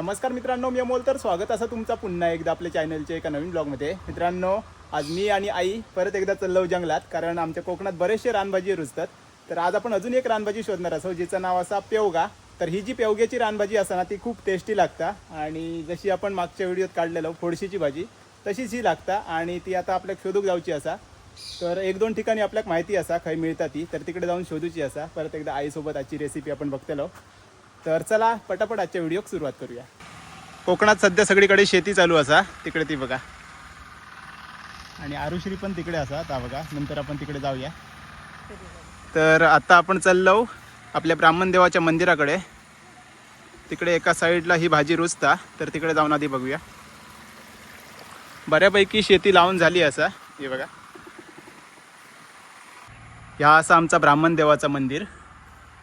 नमस्कार मित्रांनो, मी अमोल. तर स्वागत असं तुमचा पुन्हा एकदा आपल्या चॅनलच्या एका नवीन ब्लॉगमध्ये. मित्रांनो, आज मी आणि आई परत एकदा चाललो जंगलात, कारण आमच्या कोकणात बरेचसे रानभाजी रुजतात. तर आज आपण अजून एक रानभाजी शोधणार असो, जिचं नाव असा पेवगा. तर ही जी पेवग्याची रानभाजी असते ना, ती खूप टेस्टी लागता आणि जशी आपण मागच्या व्हिडिओत काढलेलो फोडशीची भाजी तशीच ही लागता. आणि ती आता आपल्याला शोधूक जाऊची असा. तर एक दोन ठिकाणी आपल्याला माहिती असा खंय मिळता ती, तर तिकडे जाऊन शोधूची असा. परत एकदा आईसोबत आजची रेसिपी आपण बघतलो. तर चला पटापट आजच्या व्हिडिओक सुरुवात करूया. कोकणात सध्या सगळीकडे शेती चालू असा, तिकडे ती बघा. आणि आरुश्री पण तिकडे असा, आता बघा. नंतर आपण तिकडे जाऊया. तर आता आपण चाललो आपल्या ब्राह्मण देवाच्या मंदिराकडे. तिकडे एका साईडला ही भाजी रुजता, तर तिकडे जाऊन आधी बघूया. बऱ्यापैकी शेती लावून झाली असा, हे बघा. ह्या असा आमचा ब्राह्मण देवाचा मंदिर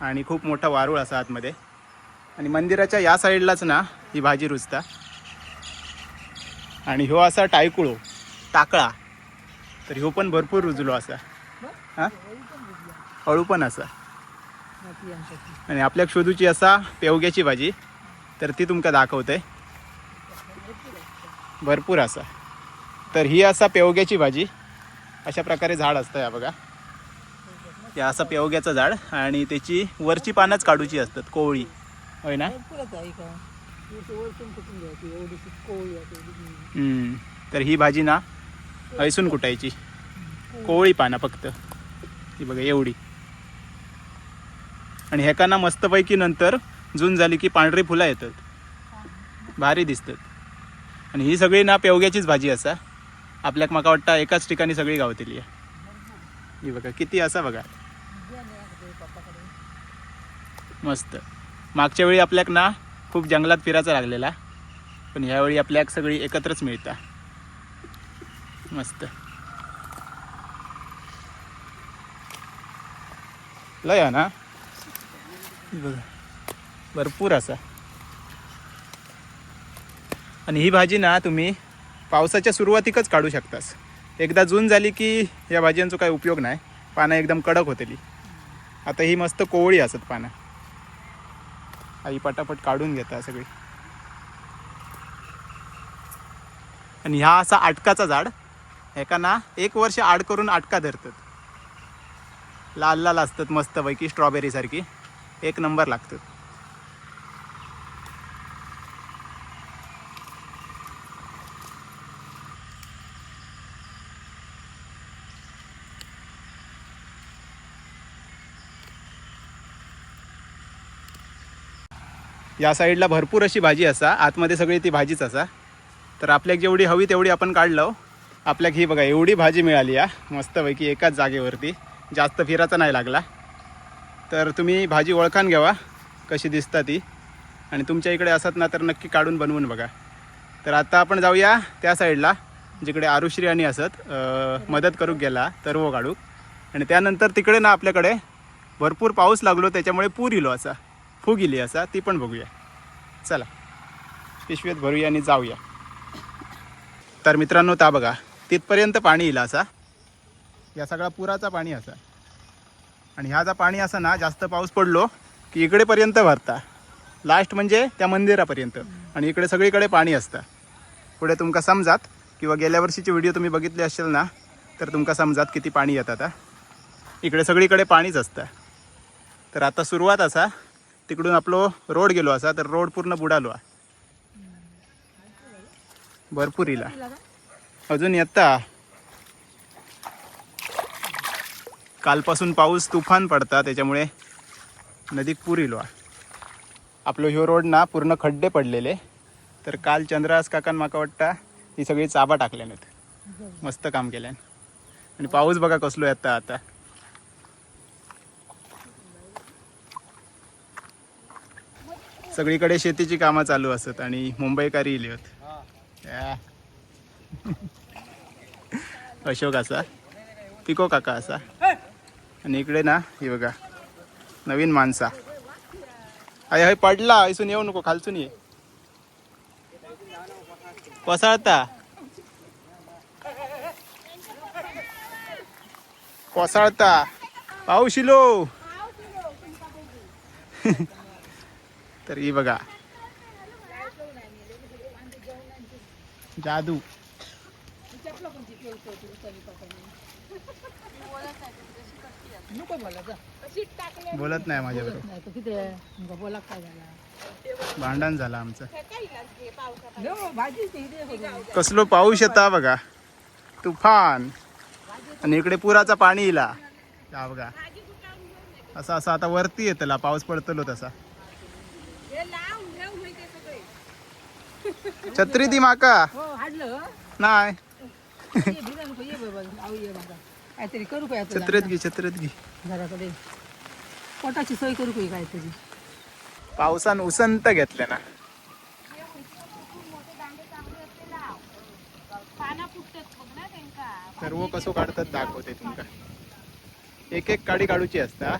आणि खूप मोठा वारूळ असा आतमध्ये. आणि मंदिराच्या या साईडलाच ना ही भाजी रुजता. आणि ह्यो असा टायकुळो टाकळा, तर ह्यो पण भरपूर रुजलो असा. हां, हळू पण असा. आणि आपल्या शोधूची असा पेवग्याची भाजी, तर ती तुमका दाखवते भरपूर असा. तर ही असा पेवग्याची भाजी अशा प्रकारे झाड असतं, या बघा. या असा पेवग्याचं झाड आणि त्याची वरची पानच काढूची असतात, कोवळी, होय ना. तर ही भाजी ना हैसून कुटायची, कोवळी पानं फक्त, ही बघा एवढी. आणि ह्याका ना मस्तपैकी नंतर जून झाली की पांढरी फुलं येतात, भारी दिसतात. आणि ही सगळी ना पेवग्याचीच भाजी असा. आपल्याक माका वाटतं एकाच ठिकाणी सगळी गावतली. ही बघा किती असा बघा, मस्त. मागच्या वेळी आपल्याक ना खूप जंगलात फिरायचा लागलेला, पण ह्यावेळी आपल्याक सगळी एकत्रच मिळता, मस्त. लय ना बघा, भरपूर असा. आणि ही भाजी ना तुम्ही पावसाच्या सुरुवातीकच काढू शकतास. एकदा जून झाली की या भाज्यांचा काही उपयोग नाही, पानं एकदम कडक होतली. आता ही मस्त कोवळी असत पानं, आई पटापट काढून घेता सगळी. आणि ह्या असा आटकाचा झाड, ह्याका ना 1 वर्ष आड करून आटका धरतात. लाल लाल असतात मस्तपैकी, स्ट्रॉबेरी सारखी, एक नंबर लागतात. या साईडला भरपूर अशी भाजी असा, आतमध्ये सगळी ती भाजीच असा. तर आपल्याक जेवढी हवी तेवढी आपण काढलो. आपल्याक ही बघा एवढी भाजी मिळाली या मस्तपैकी एकाच जागेवरती, जास्त फिरायचा नाही लागला. तर तुम्ही भाजी ओळखान घ्यावा कशी दिसता ती, आणि तुमच्या इकडे असत ना तर नक्की काढून बनवून बघा. तर आता आपण जाऊया त्या साईडला जिकडे आरुश्री आणि असत मदत करूक गेला तरव काढूक. आणि त्यानंतर तिकडे ना आपल्याकडे भरपूर पाऊस लागलो, त्याच्यामुळे पूर इलो असा, फूग इली असा, ती पण बघूया. चला पिशवीत भरूया आणि जाऊया. तर मित्रांनो ता बघा, तिथपर्यंत पाणी इला असा, या सगळा पुराचा पाणी असा. आणि ह्या जा पाणी असा ना जास्त पाऊस पडलो की इकडेपर्यंत भरता, लास्ट म्हणजे त्या मंदिरापर्यंत. आणि इकडे सगळीकडे पाणी असतं. पुढे तुमका समजात, किंवा गेल्या वर्षीची व्हिडिओ तुम्ही बघितली असेल ना, तर तुमका समजात किती पाणी येतं. आता इकडे सगळीकडे पाणीच असतं. तर आता सुरुवात असा, तिकडून आपलो रोड गेलो असा, तर रोड पूर्ण बुडालो, भरपूर इला अजून येता. कालपासून पाऊस तुफान पडता, त्याच्यामुळे नदीत पूर इलो. आपलो ह्यो रोड ना पूर्ण खड्डे पडलेले. तर काल चंद्रास काकान माका वाटता ही सगळी चाबा टाकल्यात, मस्त काम केल्यान. आणि पाऊस बघा कसलो येता आता. सगळीकडे शेतीची कामं चालू असत आणि मुंबईकारी इले होत. अशोक असा, पिको काका असा. आणि इकडे ना ही बघा नवीन माणसा. अय हय पडला, ऐसून येऊ नको, खालसून ये. कोसळता कोसळता, पाऊस इलो. तर ही बघा जादू. बोलत नाही माझ्याबरोबर. भांडण झालं आमचं. कसलो पाऊस येता बघा, तुफान. आणि इकडे पुराचा पाणी इला हा बघा. असा असा आता वरती येतला पाऊस पडतलो तसा. छत्री ती माका नाही. छत्रेत घे, छत्रेत घे. घराकडे पोटाची सोय करू काही काहीतरी. पावसान उसंत घेतले ना. सर्व कसो काढतात दाखवते तुमका. एक एक काडी काढूची असता.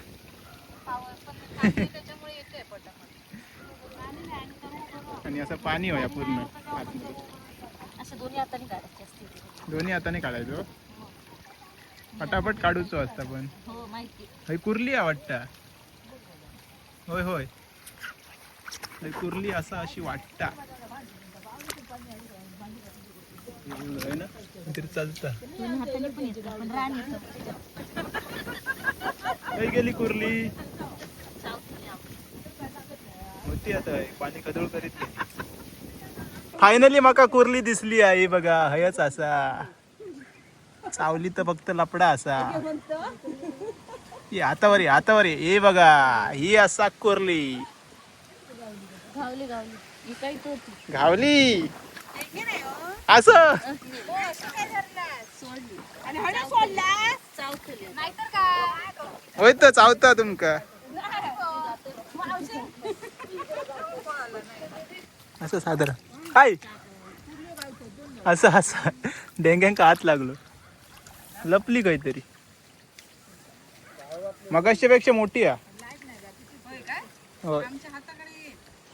आणि असं पाणी होया पूर्ण. दोन्ही हाताने काढायचो. पटापट काढूचो असता पण हय कुर्ली वाटता. होय होय हय कुर्ली असा अशी वाटता. चालता गेली कुर्ली होती. आता पाणी कदळ करीत. फायनली माका कुर्ली दिसली आहे बघा. हयच असा चावली तर फक्त लपडा असा. हातावर हातावर हे बघा. ही असा कुर्ली घावली असं. होय तर चावता तुमका असं साधारण काय असं असं डेंग्यांका हात लागलो. लपली काहीतरी. मगाशच्या पेक्षा मोठी आहे. होय.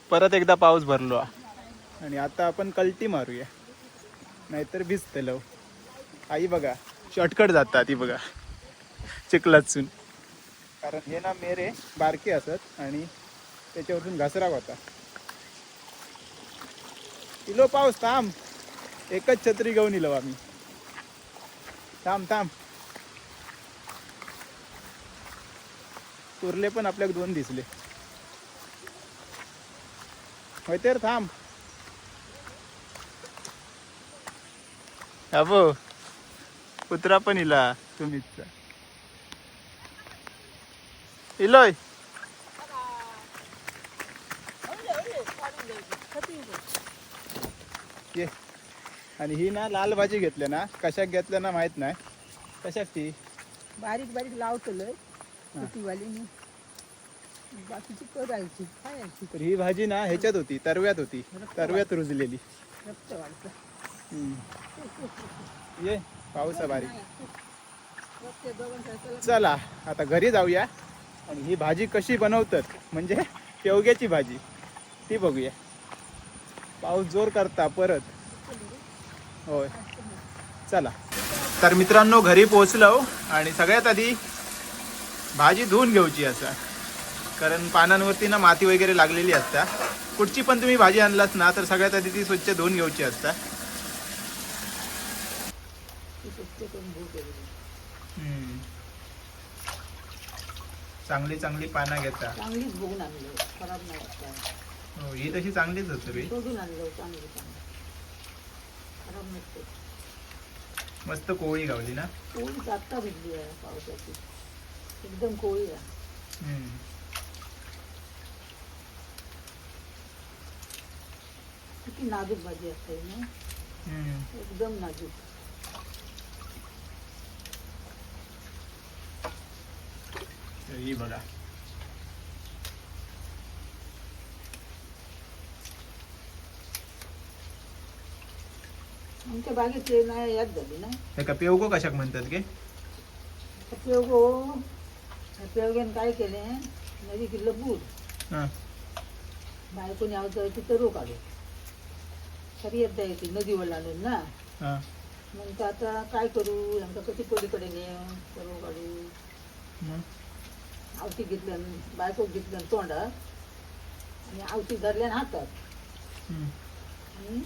परत एकदा पाऊस भरलो आणि आता आपण कल्टी मारूया नाहीतर भिजतलो. आई बघा शॉर्टकट जाता ती बघा चिखलातून. कारण हे ना मेरे बारके असत आणि त्याच्यावरून घसराक होता. इलो पाऊस थांब. एकच छत्री घेऊन इलो आम्ही. थांब थांब. कुर्ले पण आपल्याक दोन दिसले. होय तर थांब. अबो कुत्रा पण इला तुम्हीच इलोय. ये. आणि ही ना लाल भाजी घेतल्या ना. कशाक घेतल्या ना माहित नाही. कशाक ती बारीक बारीक लावतलंय वाली बाकीची करायची खायची. तर ही भाजी ना ह्याच्यात होती, तरव्यात होती. तरव्यात रुजलेली. रक्त वाढतं. ये पाऊस बारीक. चला आता घरी जाऊया आणि ही भाजी कशी बनवतात म्हणजे शेवग्याची भाजी ती बघूया. पाऊस जोर करता परत. होय चला. तर मित्रांनो घरी पोहोचलो आणि सगळ्यात आधी भाजी धुवून घेऊची असा. कारण पानांवरती ना माती वगैरे लागलेली असता. कुठची पण तुम्ही भाजी आणलात ना तर सगळ्यात आधी ती स्वच्छ धुवून घ्यायची असता. चांगली चांगली पानं घेता. चांगलीच बघून आणलं, खराब नाही वाटत. हो ही तशी चांगलीच होती रे. बघून आणलं चांगली खराब नसते. मस्त कोळी गावली ना. कोळी आत्ता भिजली आहे पावसाची. एकदम कोळी आहे. किती नाजूक भाजी असते ना. एकदम नाजूक. ही बघा. आमच्या बागेतले नाही याद झाली ना. हे का पेवगो कशाक म्हणतात गे. पेवग्यान काय केले नदी किल्लं बूट बायकोने आवडतं तिथं रो काढू खरी येत येते नदीवर आणून ना. मग आता काय करू आमचा कशी पलीकडे ने रो काढू. आवती घेतल्या बायको घेतल्या तोंडात आणि आवती धरल्या हातात आणि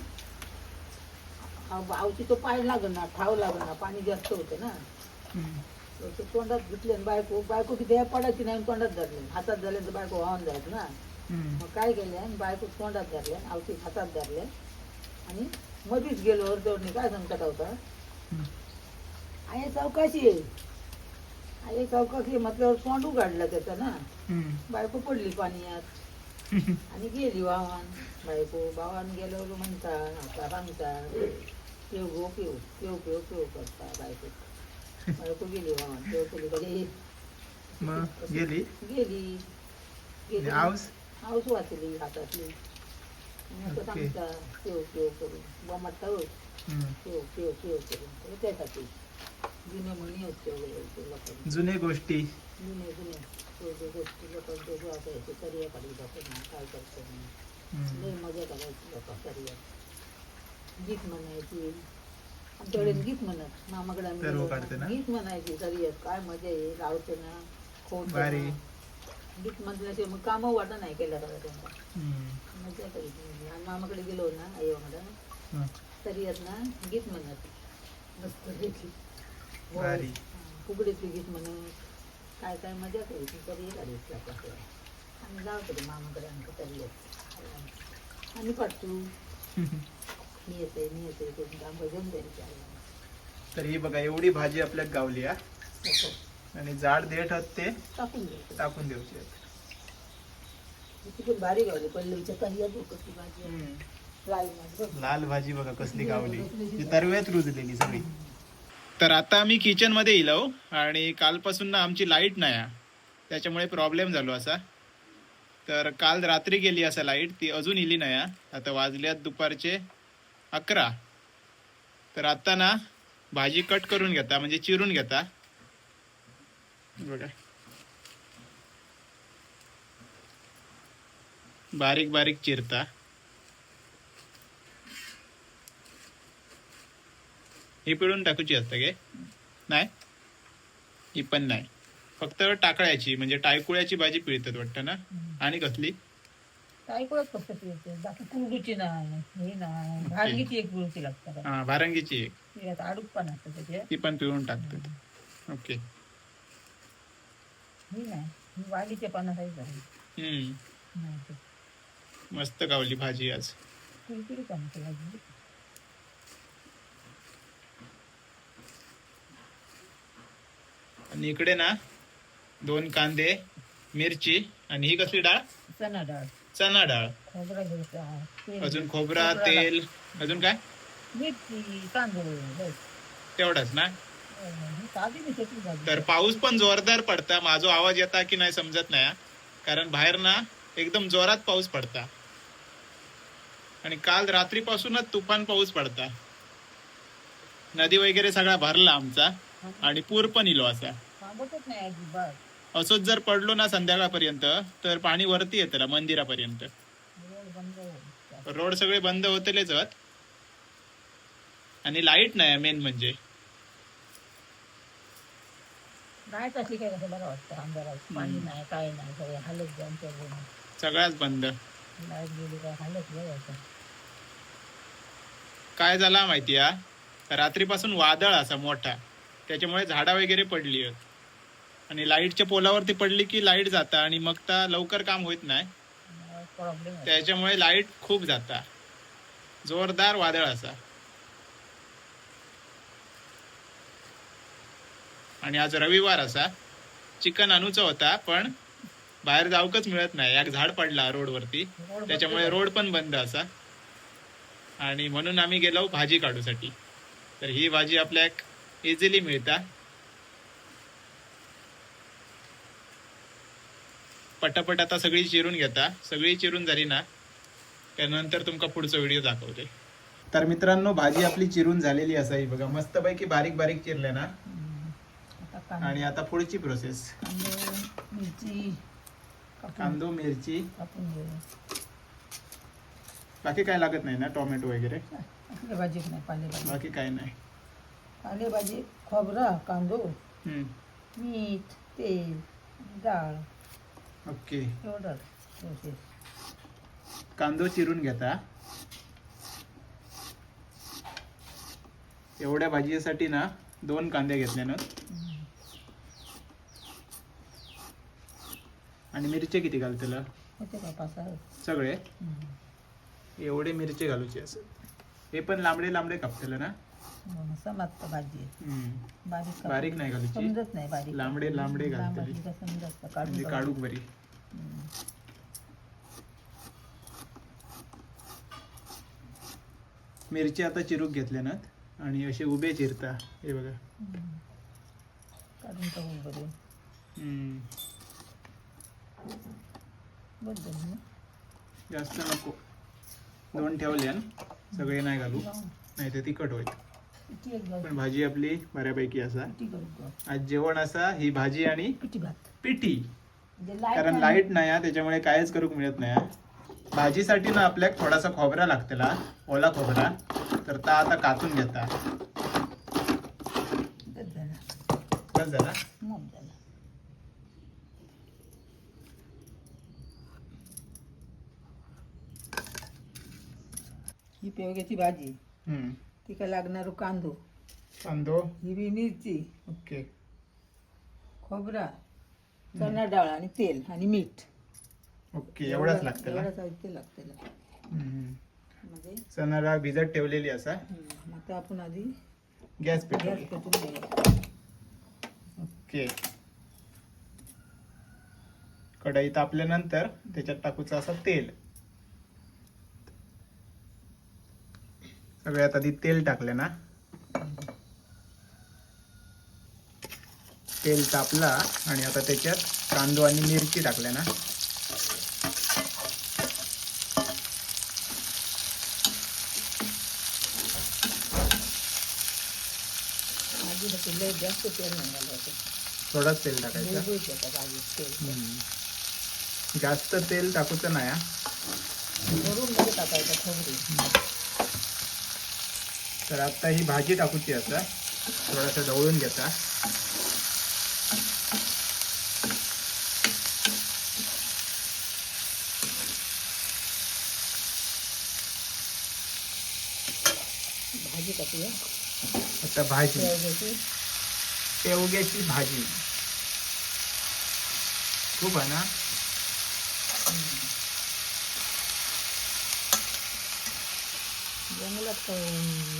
आवची तो पाय लागणार ठाव लागणार पाणी जास्त होतं ना ते तोंडात घेतले आणि बायको किती पडायची नाही तोंडात धरले हातात धरले तर बायको वाहून जायचं ना मग काय केले आणि बायको तोंडात धरले आवची हातात धरले आणि मध्येच गेलो अर्धवरणी काय संकट होता आई चौकाशी आहे आई चौकाशी म्हटल्यावर तोंड उघडलं त्याचं ना बायको पडली पाण्यात आणि गेली वाहन बायको भावान गेल्यावर म्हणता आता सांगता पेव गो पेव पेव पेव पेव करता बायको गेली वाहन पेव पलीकडे गेली गेली हाऊस वाचली हातातली असं सांगता पेव पेव करून बमटता पेव पेव पेव करून त्यासाठी जुने म्हणी होते लोकांनी जुने गोष्टी जुने गोष्टी लोकांचे जो असायचे तरी काढायचं काय करतो लय मजा करायची लोक तरी गीत म्हणायची आमच्याकडे गीत म्हणत मामाकडे गीत म्हणायची तरी काय मजा आहे लावते ना खोट गीत म्हटल्याशिवाय मग कामं वाटा नाही केल्या का त्यांना मजा करायची आणि मामाकडे गेलो ना आई मला तरी ना गीत म्हणत मस्त फुगडीतली गीत म्हणत काय काय मजा करायची तरी काढायची आम्ही जाऊ मामाकडे आमचं तरी आम्ही पाठवू मी येते भजन द्यायचे तर ही बघा एवढी भाजी आपल्या गावली आणि जाड देठ ते टाकून द्यायची पण भारी गावली पल्लवीच्या काही कसली भाजी लाल भाजी बघा कसली गावली तरव्यात रुजलेली सगळी. तर आता आम्ही किचन मध्ये येलो आणि कालपासून ना आमची लाईट नाही त्याच्यामुळे प्रॉब्लेम झालो असा. तर काल रात्री गेली असा लाईट ती अजून इली नाही. आता वाजल्यात दुपारचे 11. तर आता ना भाजी कट करून घेता म्हणजे चिरून घेता बघा बारीक बारीक चिरता. ही पिळून टाकूची असतं गे नाही ही पण नाही फक्त टाकळ्याची म्हणजे टायकुळ्याची भाजी पिळतात वाटतं ना. आणि कसली टायकुळच फक्त पिळते बाकी कुरडूची नाही हे नाही भांगीची एक पिळती लागतात. हा भारंगीची एक आडूक पण असतं त्याचे ती पण पिळून टाकतात. ओके ही नाही ही वालीच्या पानात आहे. मस्त गावली भाजी आज. कुरकुरी पानाची भाजी आणि इकडे ना 2 कांदे मिरची आणि ही कसली डाळ चणा डाळ चणा डाळ खोबरा घ्यायचा अजून खोबरा तेल अजून काय मिरची तांदूळ तेवढंच ना. साधी मिरची भाजी. तर पाऊस पण जोरदार पडता. माझा आवाज येता की नाही समजत नाही कारण बाहेर ना एकदम जोरात पाऊस पडता आणि काल रात्रीपासूनच तुफान पाऊस पडता. नदी वगैरे सगळा भरला आमचा आणि पूर पण इलो असा. असंच जर पडलो ना संध्याकाळपर्यंत तर पाणी वरती येतं मंदिरापर्यंत. रोड सगळे बंद होतेलेच आणि लाईट नाही मेन म्हणजे. लाईट असली काय कसं बरं वाटतं अंधारात पाणी नाही काय नाही सगळे हालत सगळ्याच बंद. लाईट गेली काय हालत बरं. काय झाला माहितीये रात्रीपासून वादळ असा मोठा त्याच्यामुळे झाडा वगैरे पडली आणि लाईटच्या पोलावरती पडली की लाईट जाता आणि मग तर लवकर काम होत नाही. त्याच्यामुळे लाईट खूप जाता. जोरदार वादळ असा आणि आज रविवार असा चिकन आणूचा होता पण बाहेर जाऊकच मिळत नाही. एक झाड पडला रोडवरती त्याच्यामुळे रोड पण बंद असा आणि म्हणून आम्ही गेलो भाजी काढूसाठी. तर ही भाजी आपल्या इझिली मिळता. पटापट आता सगळी चिरून घेता. सगळी चिरून झाली ना त्यानंतर तुमका पुढचा व्हिडिओ दाखवते. तर मित्रांनो भाजी आपली चिरून झालेली असा ही बघा मस्तपैकी बारीक बारीक चिरले ना. आणि आता पुढची प्रोसेस कांदो मिरची बाकी काय लागत नाही ना टोमॅटो वगैरे भाजी नाही बाकी काय नाही. पालेभाजी खोबरा कांदो मीठ तेल डाळ ओके. एवढं कांदो चिरून घेता एवढ्या भाजीसाठी ना 2 कांदे घेतले ना. आणि मिरचे किती घालतेला होते का 5-6? सगळे एवढे मिरचे घालूचे असत. हे पण लांबडे लांबडे कापतेला ना. समजतं भाजी बारीक बारीक नाही घालूची, समजत नाही बारीक. लांबडे लांबडे घालतेली समजत म्हणजे काढूक बरी. मिरची आता चिरूक घेतल्या ना आणि असे उभे चिरता. हे बघा काढून टाकून बरे. बद्दल ना जास्त नको, 2 ठेवल्यान सगळे नाही घालू, नाही तर तिखट होईल. पण भाजी आपली बऱ्यापैकी असा. आज जेवण असा ही भाजी आणि पिठी. कारण लाईट नाही हा, त्याच्यामुळे कायच करूक मिळत नाही. भाजीसाठी ना आपल्याक थोडासा खोबरा लागतेला, ओला खोबरा. तर ता आता कातून घेता. बस झाला. ही पेवग्याची भाजी, तिका लागणारो कांदो, हिरवी मिरची, ओके, खोबरा, चणा डाळ आणि तेल आणि मीठ. ओके, एवढाच लागतं. एवढं साहित्य लागतं. म्हणजे चणा डाळ भिजत ठेवलेली असा. आता आपण आधी गॅस गॅस पेटवली. पेटून घ्यायचा. ओके, कढई तापल्यानंतर त्याच्यात टाकूचं असं तेल. सगळ्यात आधी तेल टाकले ना. तेल तापला आणि आता त्याच्यात कांदो आणि मिरची टाकल्या ना. जास्त तेल नाही घालायचं, थोडाच तेल टाकायचं. जास्त तेल टाकूचं नाही. भरून मध्ये टाकायचं खोबरी. तर आता ही भाजी टाकूची असा, थोडासा ढवळून घेता. भाजी टाकूया. आता भाजी, शेवग्याची भाजी खूप आहे ना. जंगलात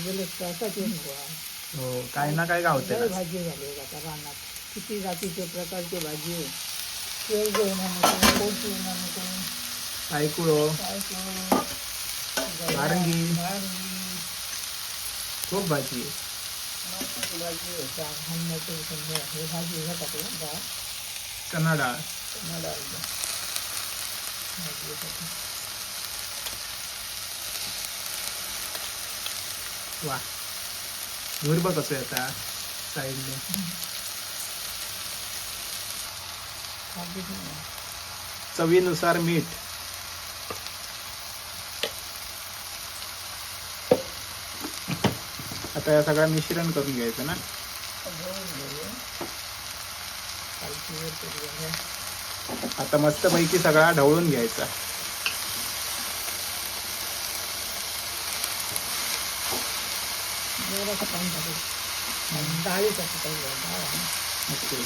गेले असाच येऊन हो, काय ना काय गावते. भाजी झाली आता रानात. किती जातीचे प्रकारचे भाजी आहे. शेवगे येणार नको, कोणती येणार नको, ऐकुळो, नारंगी, खूप भाजी आहे. भाजी हे भाजी हे टाकलं डाळ, चणा डाळ. वा, धूर बघ कसं येता साईडने. चवीनुसार मीठ. आता या सगळं मिश्रण करून घ्यायचं ना. आता मस्त पैकी सगळा ढवळून घ्यायचा. डाळीचा ओके,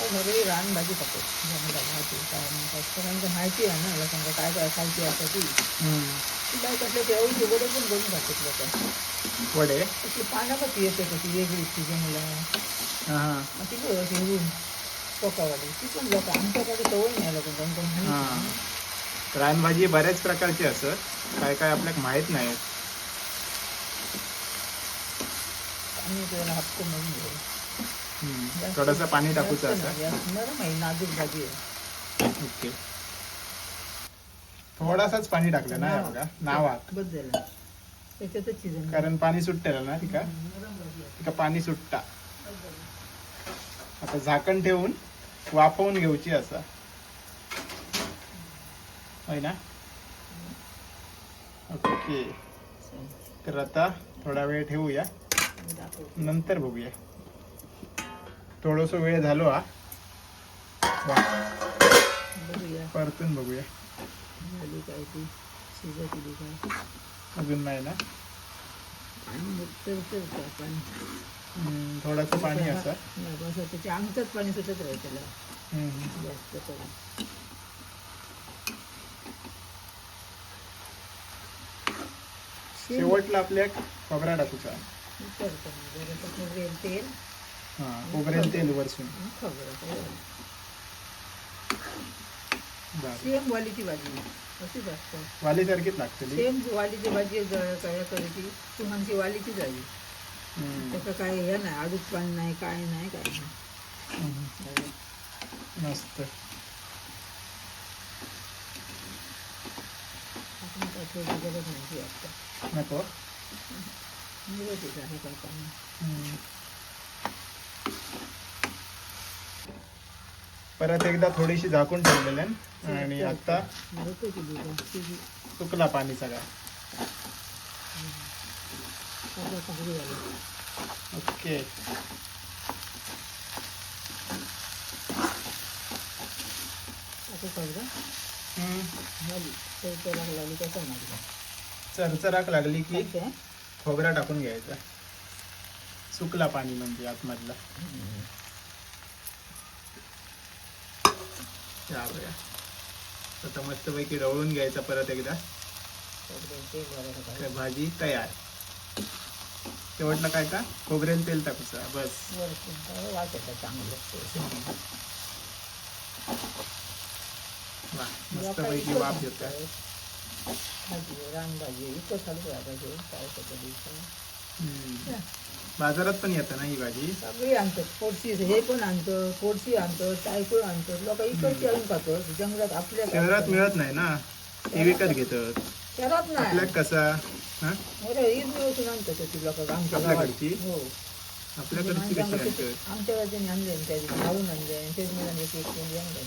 सगळी रानभाजी खातो. भाजी सगळ्यांचं माहिती आहे ना लोकांना काय काय खायची असं ती काय कसलं तेवढी वडे पण करून खातात लोक. वडे तशी पाण्यामध्ये येते कशी वेगळी सीजनला. मग ती हिरून टोकावाली ती पण लोक आमच्याकडे सवय नाही लोकांना. रानभाजी बऱ्याच प्रकारची असत, काय काय आपल्याला माहित नाही. आम्ही त्याला हप्ते म्हणून घेऊ. थोडंसं पाणी टाकूचं असं. नरम आहे, नाजूक भाजी आहे. ओके, थोडासाच पाणी टाकलं ना बघा नावात. बस झालं त्याच्यातच शिजन. कारण पाणी सुटतेला ना तिका, तिका पाणी सुटता. आता झाकण ठेवून वाफवून घेऊची असा, होय ना. ओके, तर आता थोडा वेळ ठेवूया. दाखवते. नंतर बघूया. थोडस वेळ झालो हा. बघूया परतून बघूया. झाली काय ती शिजतली काय अजून नाही ना. आणि तर पाणी थोडंसं पाणी असं. नाही बस त्याच्या आमचंच पाणी सुटत राहील त्याला हम्म. जास्त करून. शेवटला आपल्या खोबरा टाकूचा. खोबरेल तेल हा खोबरेल तेल वरसून. खोबरं बरं. सेम वालीची भाजी अशीच असतं. वालीसारखीच लागते. सेम वालीची भाजी काय करायची तुम्हाला वालीची झाली. त्याचं काय हे नाही आडूच पाणी नाही काय नाही काय नाही. मस्त. आपण काय थोडी गरज नाही वाटतं नको. निघत आहे करताना. परत एकदा थोडीशी झाकून ठेवलेलं आहे आणि आता सुकला पाणी सगळा. ओके. चरचराक लागली की खोबरा टाकून घ्यायचा. सुकला पाणी म्हणजे आतमधला. आता मस्तपैकी ढवळून घ्यायचा परत एकदा. भाजी तयार. शेवटला काय का खोबरेल तेल टाकूचा बस. मस्तपैकी वाफ येतात. बाजारात पण येतं ना ही भाजी. सगळी आणतात. पोडशी हे पण आणतं पोडशी आणतं टायकोळ आणतं. लोक इकडची आणून खातात जंगलात. आपल्या शहरात मिळत नाही ना ते विकत घेतात. शहरात नाही आपल्यात कसा ईद मिळून आणतात ती लोक आमच्या आपल्याकडची. हो आपल्याकडची कशी आणतात. आमच्या राज्याने आणले त्या खाऊन आणले तेच मला एक एक कोणी आणलं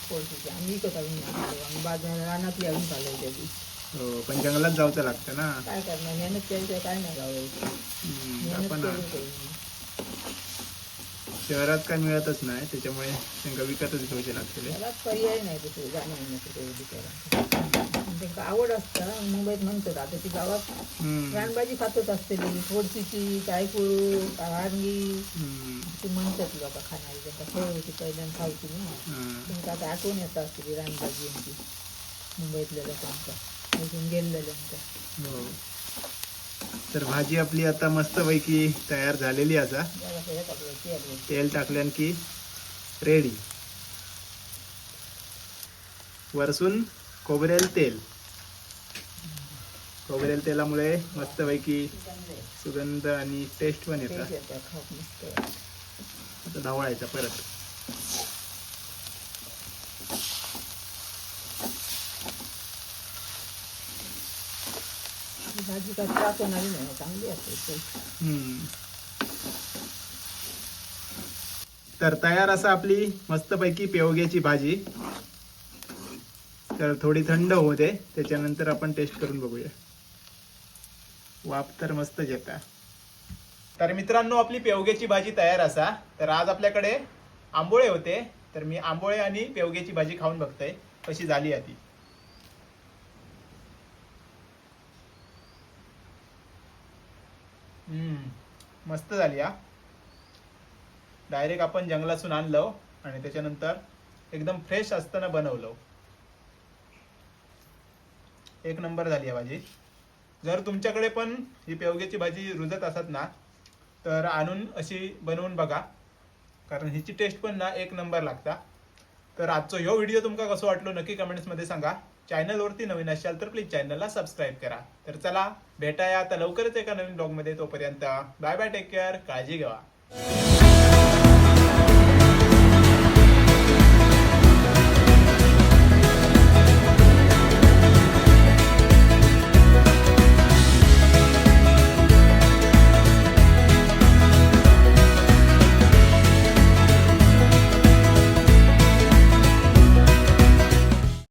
पोडशीची. आम्ही विकत आणून आणतो. आम्ही बाजारात रानातली आणून खाल्लं त्याची. हो पण जंगलात जाऊचं लागतं ना. काय करणार मेहनत केली काय नाही गावायची. आपण शहरात काय मिळतच नाही त्याच्यामुळे त्यांना विकतच घ्यायचे लागते. त्याला पर्याय नाही तिथे त्यांना आवड असतं. मुंबईत म्हणतात आता ती गावात रानभाजी खातच असते. थोडशीची टायकुळू वांगी ती म्हणतात लोक खाणारी. त्यांना सवय होती पहिल्यांदा खायची ना. त्यांना आता आठवण येत असते रानभाजी यांची मुंबईतल्या लोकांचा अजून गेलेल्यांचा. हो. तर भाजी आपली आता मस्तपैकी तयार झालेली असा. तेल टाकल्यान की रेडी. वरसून खोबरेल तेल. खोबरेल तेलामुळे मस्तपैकी सुगंध आणि टेस्ट पण येतात. आता ढवळायचा परत. भाजी काय त्रास होणारी नाही चांगली असते. तर तयार असा आपली मस्तपैकी पेवग्याची भाजी. तर थोडी थंड होते त्याच्यानंतर आपण टेस्ट करून बघूया. वाफ तर मस्त येता. तर मित्रांनो आपली पेवग्याची भाजी तयार असा. तर आज आपल्याकडे आंबोळे होते. तर मी आंबोळे आणि पेवग्याची भाजी खाऊन बघतोय कशी झाली आहे ती. मस्त झाली हा. डायरेक्ट आपण जंगलातून आणलं आणि त्याच्यानंतर एकदम फ्रेश असताना बनवलं. एक नंबर झाली आहे भाजी. जर तुमच्याकडे पण ही पेवग्याची भाजी रुजत असत ना तर आणून अशी बनवून बघा. कारण हिची टेस्ट पण ना एक नंबर लागता. तर आजचा ह्यो व्हिडिओ तुमका कसं वाटलो नक्की कमेंट्समध्ये सांगा. चॅनलवरती नवीन असाल तर प्लीज चॅनलला सबस्क्राईब करा. तर चला भेटाया आता लवकरच एका नवीन ब्लॉगमध्ये. तोपर्यंत बाय बाय टेक केअर. काळजी घ्या.